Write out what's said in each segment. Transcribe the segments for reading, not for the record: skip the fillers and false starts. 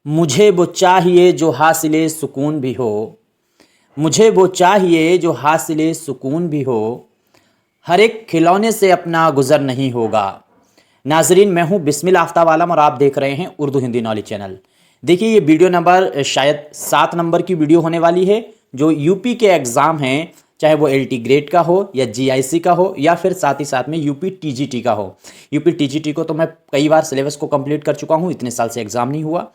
मुझे वो चाहिए जो हासिले सुकून भी हो। मुझे वो चाहिए जो हासिले सुकून भी हो। हर एक खिलौने से अपना गुज़र नहीं होगा। नाजरीन, मैं हूँ बिस्मिल आफ्ताब आलम और आप देख रहे हैं उर्दू हिंदी नॉलेज चैनल। देखिए, ये वीडियो नंबर शायद 7 नंबर की वीडियो होने वाली है। जो यूपी के एग्ज़ाम हैं, चाहे वो एलटी ग्रेड का हो या जीआईसी का हो या फिर साथ ही साथ में यूपी टीजीटी का हो। यूपी टीजीटी को तो मैं कई बार सिलेबस को कंप्लीट कर चुका हूँ, इतने साल से एग्ज़ाम नहीं हुआ।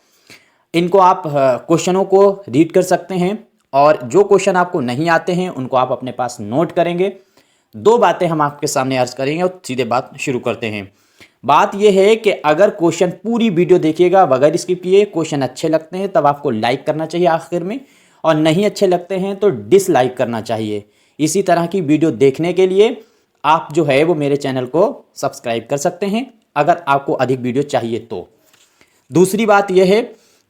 इनको आप क्वेश्चनों को रीड कर सकते हैं और जो क्वेश्चन आपको नहीं आते हैं उनको आप अपने पास नोट करेंगे। दो बातें हम आपके सामने अर्ज करेंगे और सीधे बात शुरू करते हैं। बात यह है कि अगर क्वेश्चन पूरी वीडियो देखिएगा बगैर स्किप किए, क्वेश्चन अच्छे लगते हैं तब आपको लाइक करना चाहिए आखिर में, और नहीं अच्छे लगते हैं तो डिसलाइक करना चाहिए। इसी तरह की वीडियो देखने के लिए आप जो है वो मेरे चैनल को सब्सक्राइब कर सकते हैं अगर आपको अधिक वीडियो चाहिए तो। दूसरी बात यह है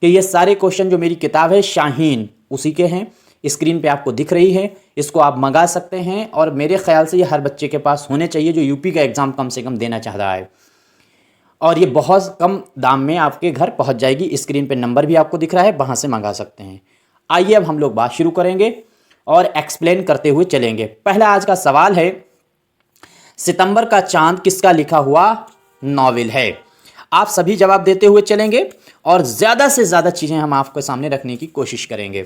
कि ये सारे क्वेश्चन जो मेरी किताब है शाहीन उसी के हैं, स्क्रीन पे आपको दिख रही है। इसको आप मंगा सकते हैं और मेरे ख्याल से ये हर बच्चे के पास होने चाहिए जो यूपी का एग्ज़ाम कम से कम देना चाह रहा है। और ये बहुत कम दाम में आपके घर पहुंच जाएगी। स्क्रीन पे नंबर भी आपको दिख रहा है, वहाँ से मंगा सकते हैं। आइए अब हम लोग बात शुरू करेंगे और एक्सप्लेन करते हुए चलेंगे। पहला आज का सवाल है, सितंबर का चांद किसका लिखा हुआ नॉवेल है? आप सभी जवाब देते हुए चलेंगे और ज़्यादा से ज़्यादा चीज़ें हम आपके सामने रखने की कोशिश करेंगे।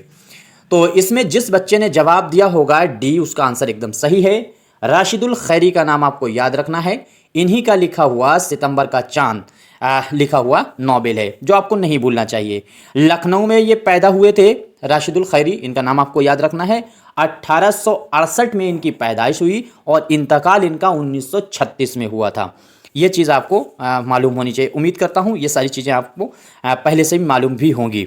तो इसमें जिस बच्चे ने जवाब दिया होगा डी, उसका आंसर एकदम सही है। राशिदुल खैरी का नाम आपको याद रखना है। इन्हीं का लिखा हुआ सितंबर का चांद लिखा हुआ नॉवेल है जो आपको नहीं भूलना चाहिए। लखनऊ में ये पैदा हुए थे राशिदुल खैरी, इनका नाम आपको याद रखना है। 1868 में इनकी पैदाइश हुई और इंतकाल इनका 1936 में हुआ था। ये चीज़ आपको मालूम होनी चाहिए। उम्मीद करता हूँ ये सारी चीज़ें आपको पहले से भी मालूम भी होंगी।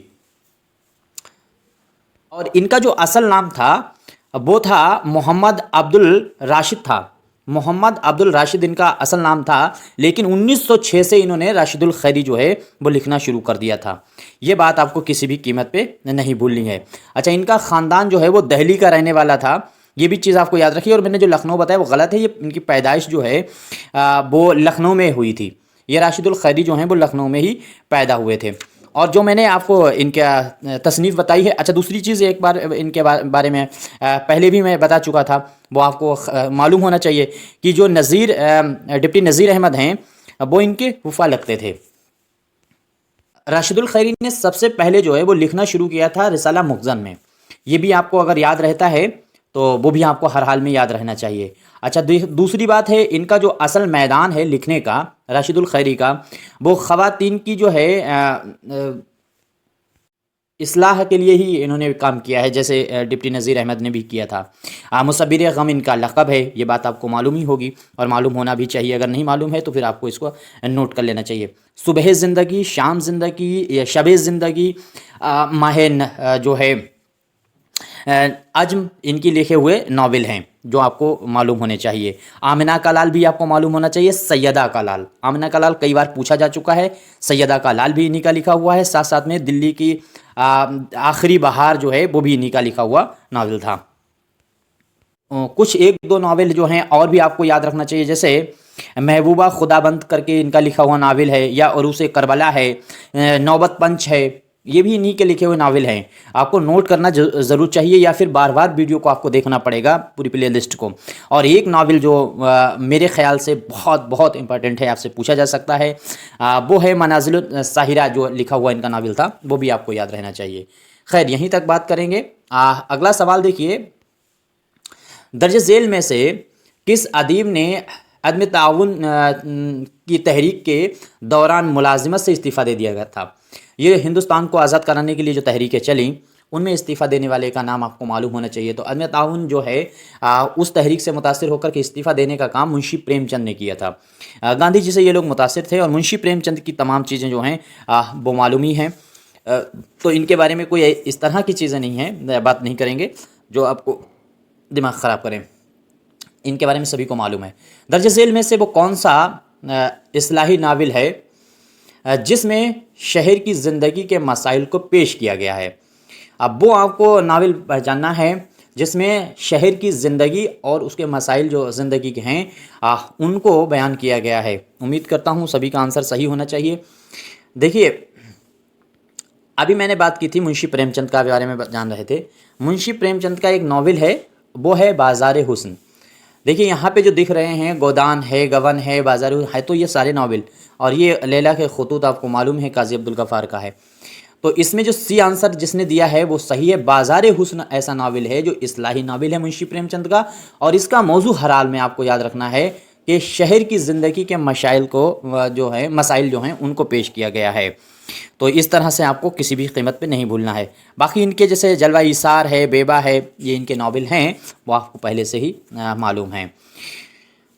और इनका जो असल नाम था वो था मोहम्मद अब्दुल राशिद था। मोहम्मद अब्दुल राशिद इनका असल नाम था, लेकिन 1906 से इन्होंने राशिदुल खैरी जो है वो लिखना शुरू कर दिया था। ये बात आपको किसी भी कीमत पे नहीं भूलनी है। अच्छा, इनका ख़ानदान जो है वो दिल्ली का रहने वाला था, ये भी चीज़ आपको याद रखिए। और मैंने जो लखनऊ बताया वो गलत है, ये इनकी पैदाइश जो है वो लखनऊ में हुई थी। ये राशिदुल खैरी जो हैं वो लखनऊ में ही पैदा हुए थे। और जो मैंने आपको इनका तसनीफ़ बताई है, अच्छा दूसरी चीज़ एक बार इनके बारे में पहले भी मैं बता चुका था, वो आपको मालूम होना चाहिए कि जो डिप्टी नज़ीर अहमद हैं वो इनके फूफा लगते थे। राशिदुल खैरी ने सबसे पहले जो है वो लिखना शुरू किया था रिसाला मुखज़न में। ये भी आपको अगर याद रहता है तो वो भी आपको हर हाल में याद रहना चाहिए। अच्छा, दूसरी बात है, इनका जो असल मैदान है लिखने का राशिदुल खैरी का, वो ख़वातीन की जो है इस्लाह के लिए ही इन्होंने काम किया है, जैसे डिप्टी नज़ीर अहमद ने भी किया था। मुसब्बिर गम इनका लक़ब है, ये बात आपको मालूम ही होगी और मालूम होना भी चाहिए। अगर नहीं मालूम है तो फिर आपको इसको नोट कर लेना चाहिए। सुबह ज़िंदगी, शाम ज़िंदगी या शब ज़िंदगी, माह जो है अज्म, इनकी लिखे हुए नावल हैं जो आपको मालूम होने चाहिए। आमिना का लाल भी आपको मालूम होना चाहिए। सैयदा का लाल, आमिना का लाल कई बार पूछा जा चुका है। सैयदा का लाल भी इन्हीं का लिखा हुआ है। साथ साथ में दिल्ली की आखिरी बहार जो है वो भी इन्हीं का लिखा हुआ नावल था। कुछ एक दो नावल जो हैं और भी आपको याद रखना चाहिए, जैसे महबूबा खुदाबंद करके इनका लिखा हुआ नावल है, या उरूस करबला है, नौबत पंच है, ये भी इन्हीं के लिखे हुए नावल हैं। आपको नोट करना ज़रूर चाहिए या फिर बार बार वीडियो को आपको देखना पड़ेगा, पूरी प्ले लिस्ट को। और एक नावल जो मेरे ख्याल से बहुत बहुत इंपॉर्टेंट है, आपसे पूछा जा सकता है, वो है मनाजिल साहिरा, जो लिखा हुआ इनका नावल था, वो भी आपको याद रहना चाहिए। खैर, यहीं तक बात करेंगे। अगला सवाल देखिए, दर्ज झेल में से किस अदीब ने अदम ताउन की तहरीक के दौरान मुलाजिमत से इस्तीफ़ा दे दिया गया था? ये हिंदुस्तान को आज़ाद कराने के लिए जो तहरीकें चली उनमें इस्तीफ़ा देने वाले का नाम आपको मालूम होना चाहिए। तो अदम ताउन जो है उस तहरीक से मुतासिर होकर के इस्तीफ़ा देने का काम मुंशी प्रेमचंद ने किया था। गांधी जी से ये लोग मुतासिर थे और मुंशी प्रेमचंद की तमाम चीज़ें जो हैं वो मालूम ही हैं। तो इनके बारे में कोई इस तरह की चीज़ें नहीं हैं, बात नहीं करेंगे जो आपको दिमाग ख़राब करें। इनके बारे में सभी को मालूम है। दर्ज झेल में से वो कौन सा इस्लाही नावल है जिसमें शहर की ज़िंदगी के मसाइल को पेश किया गया है? अब वो आपको नावल पहचानना है जिसमें शहर की ज़िंदगी और उसके मसाइल जो ज़िंदगी के हैं उनको बयान किया गया है। उम्मीद करता हूँ सभी का आंसर सही होना चाहिए। देखिए, अभी मैंने बात की थी मुंशी प्रेमचंद का बारे में जान रहे थे। मुंशी प्रेमचंद का एक नावल है, वो है बाज़ार हुस्न। देखिए यहाँ पे जो दिख रहे हैं, गोदान है, गबन है, बाज़ार है, तो ये सारे नावल, और ये लैला के खतूत आपको मालूम है काजी अब्दुल गफ़ार का है। तो इसमें जो सी आंसर जिसने दिया है वो सही है। बाज़ार हुस्न ऐसा नावल है जो इस्लाही नावल है मुंशी प्रेमचंद का, और इसका मौजू हर हाल में आपको याद रखना है कि शहर की ज़िंदगी के मसाइल को जो है मसाइल जो हैं उनको पेश किया गया है। तो इस तरह से आपको किसी भी कीमत पे नहीं भूलना है। बाकी इनके जैसे जलवा इसार है, बेबा है, ये इनके नावल हैं, वो आपको पहले से ही मालूम है।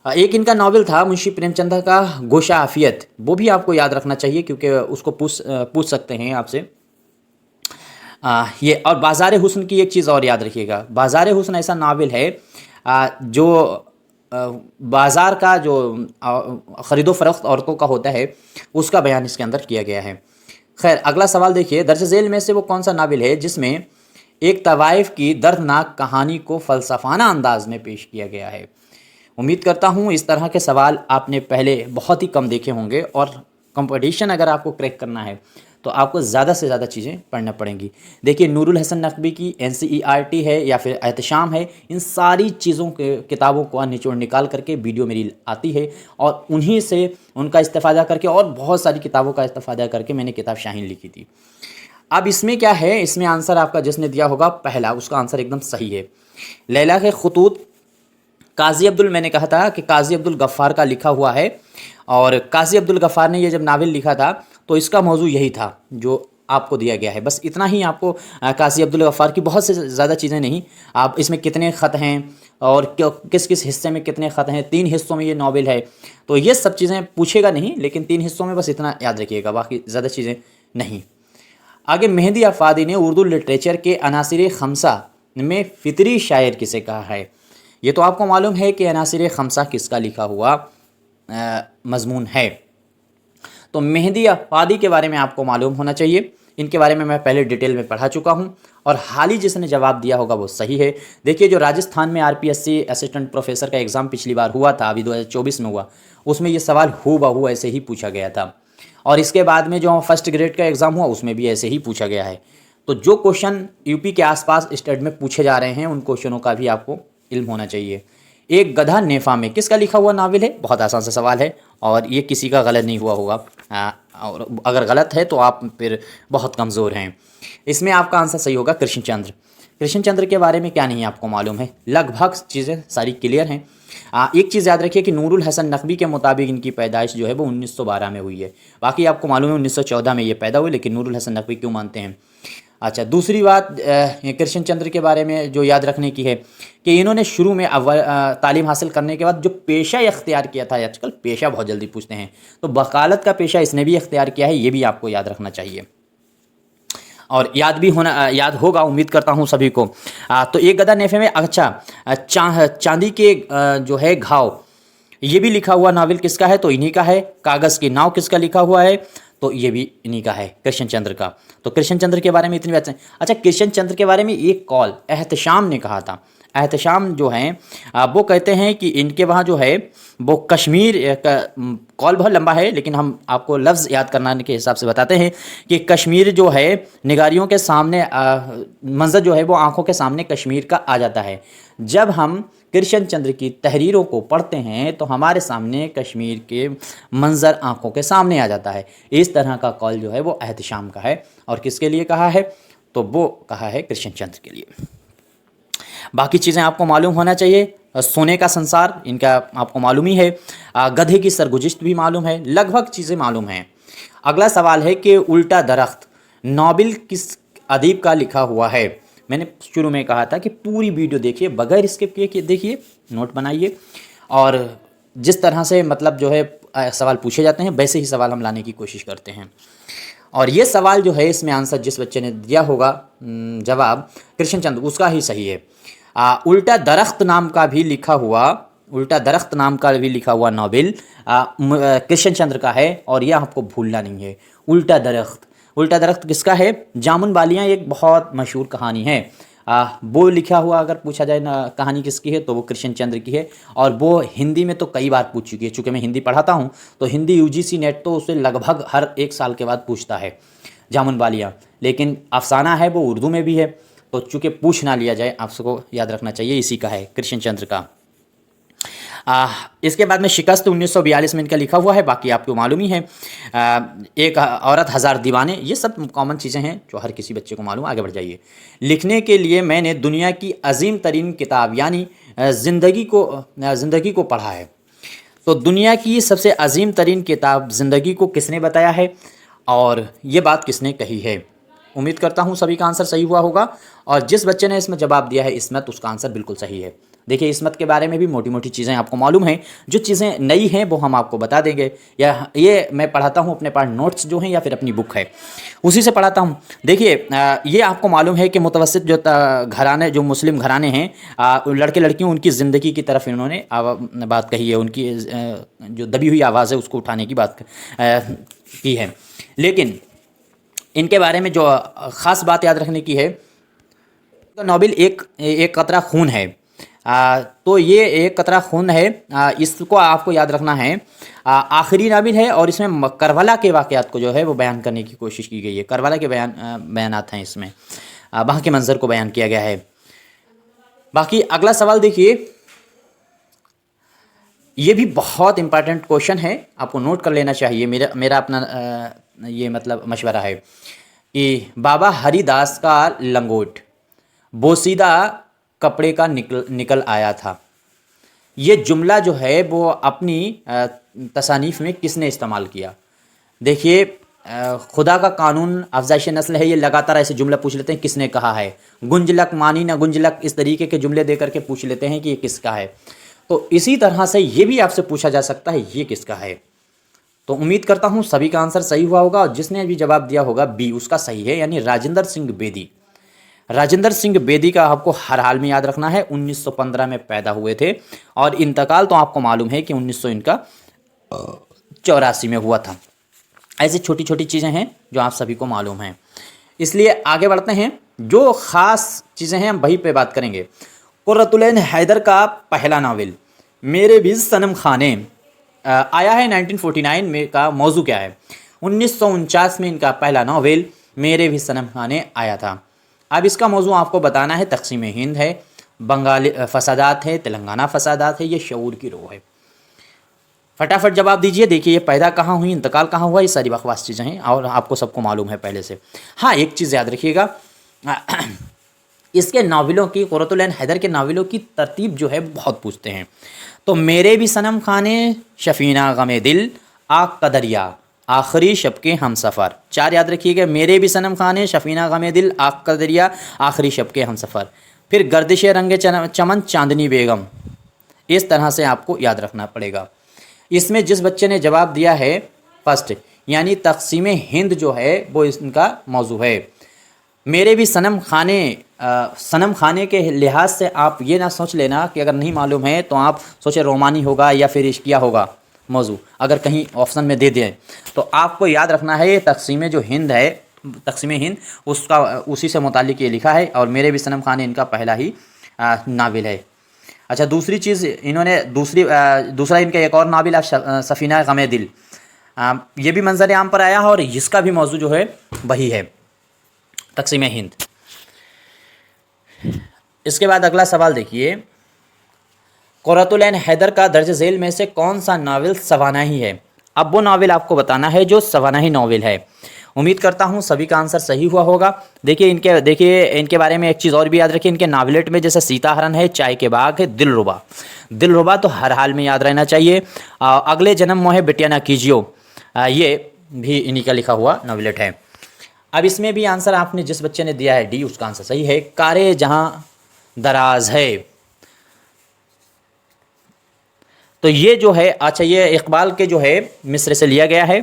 एक इनका नावल था मुंशी प्रेमचंद का गोशा आफियत, वो भी आपको याद रखना चाहिए क्योंकि उसको पूछ सकते हैं आपसे। ये और बाज़ार हुस्न की एक चीज़ और याद रखिएगा, बाज़ार हुस्न ऐसा नावल है जो बाज़ार का जो ख़रीदो फ़रोख्त औरतों का होता है उसका बयान इसके अंदर किया गया है। खैर अगला सवाल देखिए, दर्ज झेल में से वो कौन सा नावल है जिसमें एक तवाइफ की दर्दनाक कहानी को फ़लसफ़ाना अंदाज में पेश किया गया है। उम्मीद करता हूँ इस तरह के सवाल आपने पहले बहुत ही कम देखे होंगे, और कंपटीशन अगर आपको क्रैक करना है तो आपको ज़्यादा से ज़्यादा चीज़ें पढ़ना पड़ेंगी। देखिए नूरुल हसन नकवी की NCERT है या फिर एहतशाम है, इन सारी चीज़ों के किताबों को निचोड़ निकाल करके वीडियो मेरी आती है, और उन्हीं से उनका इस्तेफ़ादा करके और बहुत सारी किताबों का इस्तेफ़ादा करके मैंने किताब शाहीन लिखी थी। अब इसमें क्या है, इसमें आंसर आपका जिसने दिया होगा पहला, उसका आंसर एकदम सही है। लैला के खतूत काजी अब्दुल, मैंने कहा था कि काजी अब्दुल गफ़ार का लिखा हुआ है, और काजी अब्दुल गफ़ार ने ये जब नावल लिखा था तो इसका मौजू यही था जो आपको दिया गया है। बस इतना ही आपको काजी अब्दुल गफ़ार की बहुत से ज़्यादा चीज़ें नहीं, आप इसमें कितने ख़त हैं और किस किस हिस्से में कितने ख़त हैं, 3 हिस्सों में ये नावल है, तो ये सब चीज़ें पूछेगा नहीं, लेकिन 3 हिस्सों में बस इतना याद रखिएगा, बाकी ज़्यादा चीज़ें नहीं। आगे मेहदी अफ़ादी ने उर्दू लिटरेचर के अनासिर खमसा में फ़ितरी शायर किसे कहा है। ये तो आपको मालूम है कि अनासिर खमसा किसका लिखा हुआ मजमून है। तो मेहदी अफ़ादी के बारे में आपको मालूम होना चाहिए, इनके बारे में मैं पहले डिटेल में पढ़ा चुका हूँ, और हाल ही जिसने जवाब दिया होगा वो सही है। देखिए जो राजस्थान में RPSC असिस्टेंट प्रोफेसर का एग्ज़ाम पिछली बार हुआ था, अभी 2024 में हुआ, उसमें ये सवाल हू बहू ऐसे ही पूछा गया था, और इसके बाद में जो फर्स्ट ग्रेड का एग्ज़ाम हुआ उसमें भी ऐसे ही पूछा गया है। तो जो क्वेश्चन यूपी के आसपास स्टेट में पूछे जा रहे हैं उन क्वेश्चनों का भी आपको इल्म होना चाहिए। एक गधा नेफा में किसका लिखा हुआ नावल है, बहुत आसान सा सवाल है, और ये किसी का गलत नहीं हुआ होगा, और अगर गलत है तो आप फिर बहुत कमज़ोर हैं। इसमें आपका आंसर सही होगा कृष्णचंद्र। कृष्णचंद्र के बारे में क्या नहीं आपको मालूम है, लगभग चीज़ें सारी क्लियर हैं। एक चीज़ याद रखिए कि नूरुल हसन नकवी के मुताबिक इनकी पैदाइश जो है वो 1912 में हुई है, बाकी आपको मालूम है 1914 में ये पैदा हुए, लेकिन नूरुल हसन नकवी क्यों मानते हैं। अच्छा, दूसरी बात कृष्णचंद्र के बारे में जो याद रखने की है कि इन्होंने शुरू में तालीम हासिल करने के बाद जो पेशा इख्तियार किया था, आजकल पेशा बहुत जल्दी पूछते हैं, तो वकालत का पेशा इसने भी इख्तियार किया है, ये भी आपको याद रखना चाहिए, और याद होगा उम्मीद करता हूँ सभी को। तो एक गधा नेफे में, अच्छा चांदी के जो है घाव, ये भी लिखा हुआ नावल किसका है, तो इन्हीं का है। कागज़ की नाव किसका लिखा हुआ है, तो ये भी इन्हीं का है, कृष्णचंद्र का। तो कृष्णचंद्र के बारे में इतनी बात है। अच्छा, कृष्णचंद्र के बारे में एक कॉल एहतशाम ने कहा था, एहतशाम जो हैं वो कहते हैं कि इनके वहाँ जो है वो कश्मीर का कॉल बहुत लंबा है, लेकिन हम आपको लफ्ज़ याद करने के हिसाब से बताते हैं कि कश्मीर जो है निगारियों के सामने, मंजर जो है वो आँखों के सामने कश्मीर का आ जाता है। जब हम कृष्णचंद्र की तहरीरों को पढ़ते हैं तो हमारे सामने कश्मीर के मंजर आँखों के सामने आ जाता है। इस तरह का कॉल जो है वो एहतशाम का है, और किसके लिए कहा है, तो वो कहा है कृष्णचंद्र के लिए। बाकी चीज़ें आपको मालूम होना चाहिए। सोने का संसार इनका आपको मालूम ही है, गधे की सरगुजिश्त भी मालूम है, लगभग चीज़ें मालूम हैं। अगला सवाल है कि उल्टा दरख्त नावल किस अदीब का लिखा हुआ है। मैंने शुरू में कहा था कि पूरी वीडियो देखिए, बगैर स्किप किए देखिए, नोट बनाइए, और जिस तरह से मतलब जो है सवाल पूछे जाते हैं वैसे ही सवाल हम लाने की कोशिश करते हैं। और ये सवाल जो है इसमें आंसर जिस बच्चे ने दिया होगा जवाब कृष्णचंद्र, उसका ही सही है। उल्टा दरख्त नाम का भी लिखा हुआ नावल कृष्णचंद्र का है, और यह आपको भूलना नहीं है। उल्टा दरख्त किसका है, जामुन बालियाँ एक बहुत मशहूर कहानी है, वो लिखा हुआ अगर पूछा जाए ना कहानी किसकी है तो वो कृष्णचंद्र की है, और वो हिंदी में तो कई बार पूछ चुकी है। चूँकि मैं हिंदी पढ़ाता हूँ तो हिंदी UGC नेट तो उसे लगभग हर 1 साल के बाद पूछता है। जामुन वालियाँ, लेकिन अफसाना है वो उर्दू में भी है, तो चूँकि पूछ ना लिया जाए आपको याद रखना चाहिए, इसी का है कृष्णचंद्र का। इसके बाद में शिकस्त 1942 में इनका लिखा हुआ है, बाकी आपको मालूम ही है। एक औरत हज़ार दीवाने, ये सब कॉमन चीज़ें हैं जो हर किसी बच्चे को मालूम। आगे बढ़ जाइए। लिखने के लिए मैंने दुनिया की अजीम तरीन किताब यानी ज़िंदगी को पढ़ा है। तो दुनिया की सबसे अजीम तरीन किताब ज़िंदगी को किसने बताया है और ये बात किसने कही है? उम्मीद करता हूँ सभी का आंसर सही हुआ होगा, और जिस बच्चे ने इसमें जवाब दिया है इस्मत, उसका आंसर बिल्कुल सही है। देखिए इस्मत के बारे में भी मोटी मोटी चीज़ें आपको मालूम हैं, जो चीज़ें नई हैं वो हम आपको बता देंगे, या ये मैं पढ़ाता हूँ अपने पास नोट्स जो हैं या फिर अपनी बुक है उसी से पढ़ाता हूँ। देखिए ये आपको मालूम है कि मुतवस्सित जो घराने, जो मुस्लिम घराने हैं, लड़के लड़कियों, उनकी ज़िंदगी की तरफ इन्होंने बात कही है, उनकी जो दबी हुई आवाज़ है उसको उठाने की बात की है। लेकिन इनके बारे में जो ख़ास बात याद रखने की है, तो नोबेल एक कतरा खून है। तो ये एक कतरा खून है, इसको आपको याद रखना है। आखिरी नावल है और इसमें करबला के वाक़यात को जो है वो बयान करने की कोशिश की गई है। करबला के बयानात हैं इसमें, वहाँ के मंज़र को बयान किया गया है। बाकी अगला सवाल देखिए, ये भी बहुत इंपॉर्टेंट क्वेश्चन है, आपको नोट कर लेना चाहिए। मेरा अपना ये मतलब मशवरा है कि बाबा हरिदास का लंगोट बोसीदा कपड़े का निकल आया था। ये जुमला जो है वो अपनी तसानीफ में किसने इस्तेमाल किया? देखिए खुदा का कानून अफजाइश नस्ल है, ये लगातार ऐसे जुमला पूछ लेते हैं किसने कहा है। गुंजलक मानी ना गुंजलक, इस तरीके के जुमले दे करके पूछ लेते हैं कि ये किसका है। तो इसी तरह से ये भी आपसे पूछा जा सकता है ये किसका है। तो उम्मीद करता हूँ सभी का आंसर सही हुआ होगा, और जिसने भी जवाब दिया होगा बी उसका सही है, यानी राजेंद्र सिंह बेदी। राजेंद्र सिंह बेदी का आपको हर हाल में याद रखना है। 1915 में पैदा हुए थे और इंतकाल तो आपको मालूम है कि 1984 में हुआ था। ऐसी छोटी छोटी चीज़ें हैं जो आप सभी को मालूम हैं, इसलिए आगे बढ़ते हैं। जो ख़ास चीज़ें हैं हम वहीं पे बात करेंगे। कुर्रतुल ऐन हैदर का पहला नावल मेरे भी सनम खाने आया है 1949 में। का मौजू क्या है? 1949 में इनका पहला नावल मेरे भी सनम खाने आया था। अब इसका मौजू आपको बताना है, तकसीम हिंद है, बंगाली फसादात है, तेलंगाना फसादात है, ये शऊर की रोह है। फटाफट जवाब दीजिए। देखिए ये पैदा कहाँ हुई, इंतकाल कहाँ हुआ, ये सारी बकवास चीज़ें हैं और आपको सबको मालूम है पहले से। हाँ एक चीज़ याद रखिएगा, इसके नावलों की, कुर्रतुल ऐन हैदर के नावलों की तरतीब जो है बहुत पूछते हैं। तो मेरे भी सनम खाने, शफीना गमे दिल, आग का दरिया, आखिरी शब के हम सफ़र, 4 याद रखिएगा। मेरे भी सनम खाने, शफीना गमे दिल, आग का दरिया, आखिरी शब के हम सफ़र। फिर गर्दिश रंगे चमन, चांदनी बेगम। इस तरह से आपको याद रखना पड़ेगा। इसमें जिस बच्चे ने जवाब दिया है फर्स्ट, यानी तकसीम हिंद जो है वो इनका मौजू है। मेरे भी सनम खाने के लिहाज से आप ये ना सोच लेना कि अगर नहीं मालूम है तो आप सोचे रोमानी होगा या फिर इश्किया होगा मौजू, अगर कहीं ऑप्शन में दे दें तो आपको याद रखना है ये तकसीम जो हिंद है, तकसीम हिंद उसका उसी से मुतालिक ये लिखा है, और मेरे भी सनम खाने इनका पहला ही नावल है। अच्छा दूसरी चीज़ इन्होंने दूसरा इनका एक और नावल सफ़ीना गमे दिल, ये भी मंजर आम पर आया है और इसका भी मौजू जो है वही है, तकसीम हिंद। इसके बाद अगला सवाल देखिए, कुर्रतुल ऐन हैदर का दर्ज झेल में से कौन सा नावल सवानाही है? अब वो नावल आपको बताना है जो सवानाही नावल है। उम्मीद करता हूँ सभी का आंसर सही हुआ होगा। देखिए इनके बारे में एक चीज़ और भी याद रखिए, इनके नावलेट में जैसे सीताहरण है, चाय के बाग है, दिलरुबा तो हर हाल में याद रहना चाहिए। अगले जन्म मोहे बिटिया ना कीजियो, ये भी इन्हीं का लिखा हुआ नावलेट है। अब इसमें भी आंसर आपने जिस बच्चे ने दिया है डी, उसका आंसर सही है। कारे जहाँ दराज है, तो ये जो है, अच्छा ये इकबाल के जो है मिस्र से लिया गया है।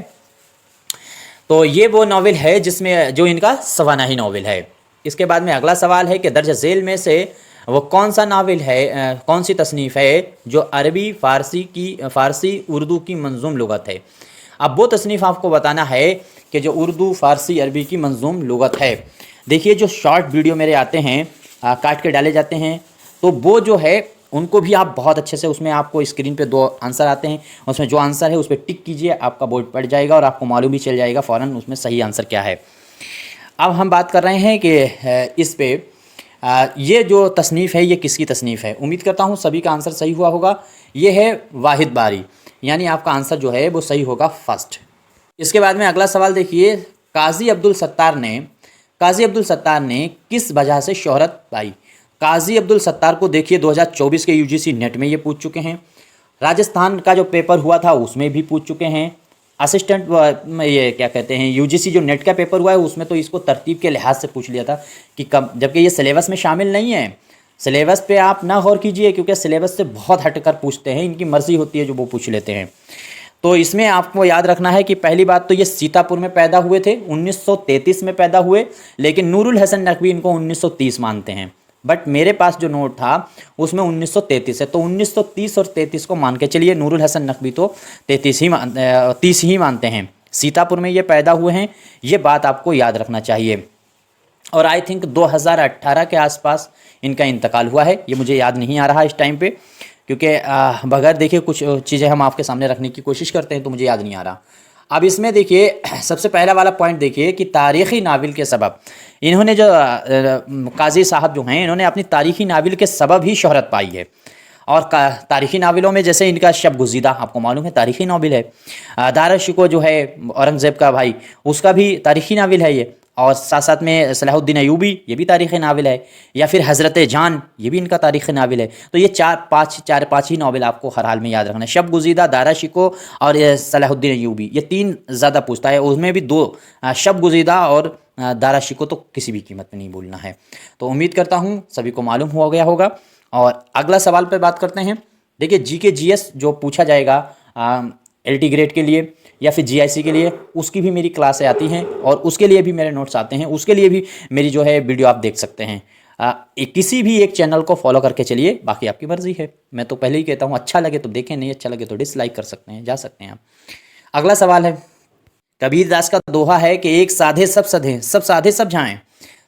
तो ये वो नावल है जिसमें जो इनका सवानाही नावल है। इसके बाद में अगला सवाल है कि दर्ज झेल में से वो कौन सा नावल है, कौन सी तसनीफ़ है जो अरबी फ़ारसी उर्दू की मंजूम लुगत है। अब वो तसनीफ़ आपको बताना है कि जो उर्दू फ़ारसी अरबी की मंजूम लुगत है। देखिए जो शॉर्ट वीडियो मेरे आते हैं, काट के डाले जाते हैं, तो वो जो है उनको भी आप बहुत अच्छे से, उसमें आपको स्क्रीन पे 2 आंसर आते हैं, उसमें जो आंसर है उस पर टिक कीजिए, आपका बोर्ड पड़ जाएगा और आपको मालूम भी चल जाएगा फ़ौरन उसमें सही आंसर क्या है। अब हम बात कर रहे हैं कि इस पे ये जो तसनीफ़ है ये किसकी तसनीफ़ है। उम्मीद करता हूँ सभी का आंसर सही हुआ होगा। ये है वाहिद बारी, यानी आपका आंसर जो है वो सही होगा फर्स्ट। इसके बाद में अगला सवाल देखिए, काज़ी अब्दुल सत्तार ने किस वजह से शोहरत पाई। काज़ी अब्दुल सत्तार को देखिए 2024 के यूजीसी नेट में ये पूछ चुके हैं, राजस्थान का जो पेपर हुआ था उसमें भी पूछ चुके हैं, असिस्टेंट ये क्या कहते हैं यूजीसी जो नेट का पेपर हुआ है उसमें तो इसको तरतीब के लिहाज से पूछ लिया था कि कब, जबकि ये सिलेबस में शामिल नहीं है। सिलेबस पे आप ना गौर कीजिए क्योंकि सिलेबस से बहुत हटकर पूछते हैं, इनकी मर्ज़ी होती है जो वो पूछ लेते हैं। तो इसमें आपको याद रखना है कि पहली बात तो ये सीतापुर में पैदा हुए थे, 1933 में पैदा हुए, लेकिन नूरुल हसन नकवी इनको 1930 मानते हैं। बट मेरे पास जो नोट था उसमें 1933 है, तो 1930 और 33 को मान के चलिए। नूरुल हसन नकवी तो 30 ही मानते हैं। सीतापुर में ये पैदा हुए हैं, ये बात आपको याद रखना चाहिए। और आई थिंक 2018 के आसपास इनका इंतकाल हुआ है, ये मुझे याद नहीं आ रहा इस टाइम पे, क्योंकि बगैर देखिए कुछ चीज़ें हम आपके सामने रखने की कोशिश करते हैं तो मुझे याद नहीं आ रहा। अब इसमें देखिए सबसे पहला वाला पॉइंट देखिए कि तारीख़ी नावल के सबब, इन्होंने जो काजी साहब जो हैं इन्होंने अपनी तारीख़ी नावल के सबब ही शोहरत पाई है। और तारीख़ी नावलों में जैसे इनका शब गुज़ीदा आपको मालूम है तारीख़ी नावल है, दारा शिको जो है औरंगज़ेब का भाई उसका भी तारीख़ी नावल है ये, और साथ साथ में सलाहुद्दीन अयूबी ये भी तारीख़ नावल है, या फिर हज़रत जान ये भी इनका तारीख़ नावल है। तो ये चार पाँच ही नावल आपको हर हाल में याद रखना है, शब गुज़ीदा, दारा शिको और सलाहुद्दीन अयूबी, ये तीन ज़्यादा पूछता है। उसमें भी दो, शब गुज़ीदा और दारा शिको तो किसी भी कीमत में नहीं भूलना है। तो उम्मीद करता हूँ सभी को मालूम हो गया होगा। और अगला सवाल पर बात करते हैं। देखिए जीके जीएस जो पूछा जाएगा एलटी ग्रेड के लिए या फिर जीआईसी के लिए, उसकी भी मेरी क्लासें आती हैं और उसके लिए भी मेरे नोट्स आते हैं, उसके लिए भी मेरी जो है वीडियो आप देख सकते हैं। किसी भी एक चैनल को फॉलो करके चलिए, बाकी आपकी मर्ज़ी है। मैं तो पहले ही कहता हूँ अच्छा लगे तो देखें, नहीं अच्छा लगे तो डिसलाइक कर सकते हैं, जा सकते हैं आप। अगला सवाल है, कबीर दास का दोहा है कि एक साधे सब सधे, सब साधे सब झाएँ।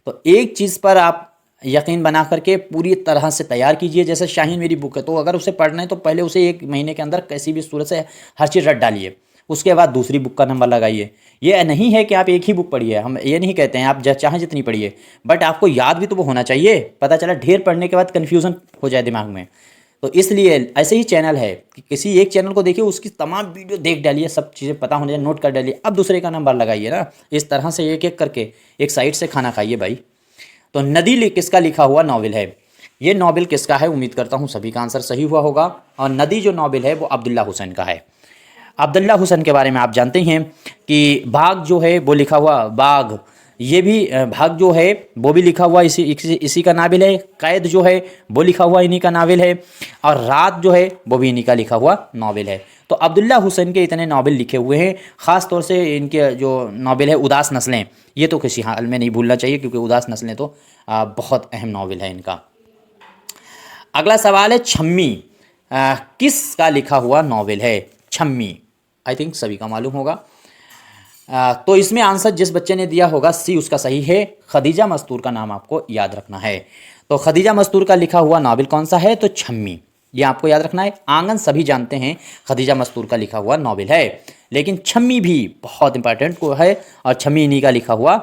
तो एक चीज़ पर आप यकीन बना करके पूरी तरह से तैयार कीजिए। जैसे शाहीन मेरी बुक है, तो अगर उसे पढ़ना है तो पहले उसे 1 महीने के अंदर कैसी भी सूरत से हर चीज़ रट डालिए, उसके बाद दूसरी बुक का नंबर लगाइए। ये नहीं है कि आप एक ही बुक पढ़िए, हम ये नहीं कहते हैं आप चाहें जितनी पढ़िए, बट आपको याद भी तो वो होना चाहिए। पता चला ढेर पढ़ने के बाद कन्फ्यूज़न हो जाए दिमाग में, तो इसलिए ऐसे ही चैनल है कि किसी एक चैनल को देखिए, उसकी तमाम वीडियो देख डालिए, सब चीज़ें पता होने नोट कर डालिए, अब दूसरे का नंबर लगाइए ना। इस तरह से एक एक करके एक साइड से खाना खाइए भाई। तो नदी किसका लिखा हुआ नावल है? ये नावल किसका है? उम्मीद करता हूँ सभी का आंसर सही हुआ होगा। और नदी जो नावल है वो अब्दुल्ला हुसैन का है। अब्दुल्ला हुसैन के बारे में आप जानते हैं कि भाग जो है वो लिखा हुआ, बाग ये भी भाग जो है वो भी लिखा हुआ इसी का नावल है। कैद जो है वो लिखा हुआ इन्हीं का नावल है। और रात जो है वो भी इन्हीं का लिखा हुआ नावल है। तो अब्दुल्ला हुसैन के इतने नावल लिखे हुए हैं। ख़ास तौर से इनके जो नावल है उदास नस्लें, ये तो किसी हाल में नहीं भूलना चाहिए, क्योंकि उदास नस्लें तो बहुत अहम नावल है इनका। अगला सवाल है, छम्मी किसका लिखा हुआ नावल है? छम्मी आई थिंक सभी का मालूम होगा। तो इसमें आंसर जिस बच्चे ने दिया होगा सी उसका सही है। खदीजा मस्तूर का नाम आपको याद रखना है। तो खदीजा मस्तूर का लिखा हुआ नावल कौन सा है? तो छम्मी, ये आपको याद रखना है। आंगन सभी जानते हैं खदीजा मस्तूर का लिखा हुआ नावल है, लेकिन छम्मी भी बहुत इंपॉर्टेंट को है और छम्मी इन्हीं का लिखा हुआ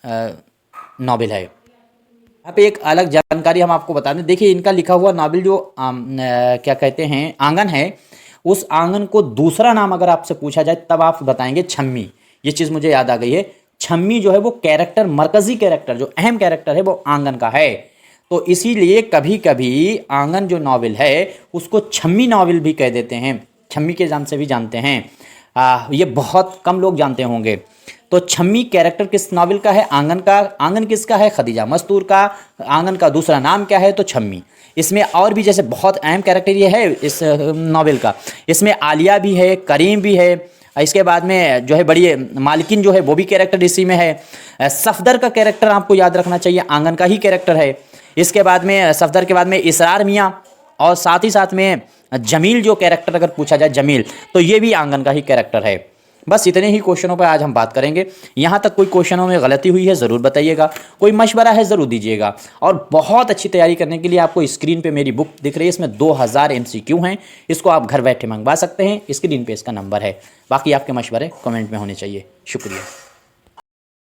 नावल है। यहाँ पे एक अलग जानकारी हम आपको बता दें, देखिए इनका लिखा हुआ नावल जो क्या कहते हैं आंगन है, उस आंगन को दूसरा नाम अगर आपसे पूछा जाए तब आप बताएंगे छम्मी। ये चीज़ मुझे याद आ गई है। छम्मी जो है वो कैरेक्टर, मरकज़ी कैरेक्टर जो अहम कैरेक्टर है वो आंगन का है। तो इसीलिए कभी कभी आंगन जो नावल है उसको छम्मी नावल भी कह देते हैं, छम्मी के नाम से भी जानते हैं। ये बहुत कम लोग जानते होंगे। तो छम्मी कैरेक्टर किस नावल का है? आंगन का। आंगन किसका है? खदीजा मस्तूर का। आंगन का दूसरा नाम क्या है? तो छम्मी। इसमें और भी जैसे बहुत अहम कैरेक्टर ये है इस नावल का, इसमें आलिया भी है, करीम भी है, इसके बाद में जो है बड़ी मालकिन जो है वो भी कैरेक्टर इसी में है। सफदर का कैरेक्टर आपको याद रखना चाहिए, आंगन का ही कैरेक्टर है। इसके बाद में सफदर के बाद में इसरार मियाँ, और साथ ही साथ में जमील जो कैरेक्टर अगर पूछा जाए जमील, तो ये भी आंगन का ही कैरेक्टर है। बस इतने ही क्वेश्चनों पर आज हम बात करेंगे। यहाँ तक कोई क्वेश्चनों में गलती हुई है ज़रूर बताइएगा, कोई मशवरा है ज़रूर दीजिएगा। और बहुत अच्छी तैयारी करने के लिए आपको स्क्रीन पे मेरी बुक दिख रही है, इसमें 2000 MCQ हैं, इसको आप घर बैठे मंगवा सकते हैं। स्क्रीन पे इसका नंबर है। बाकी आपके मशवरे कमेंट में होने चाहिए। शुक्रिया।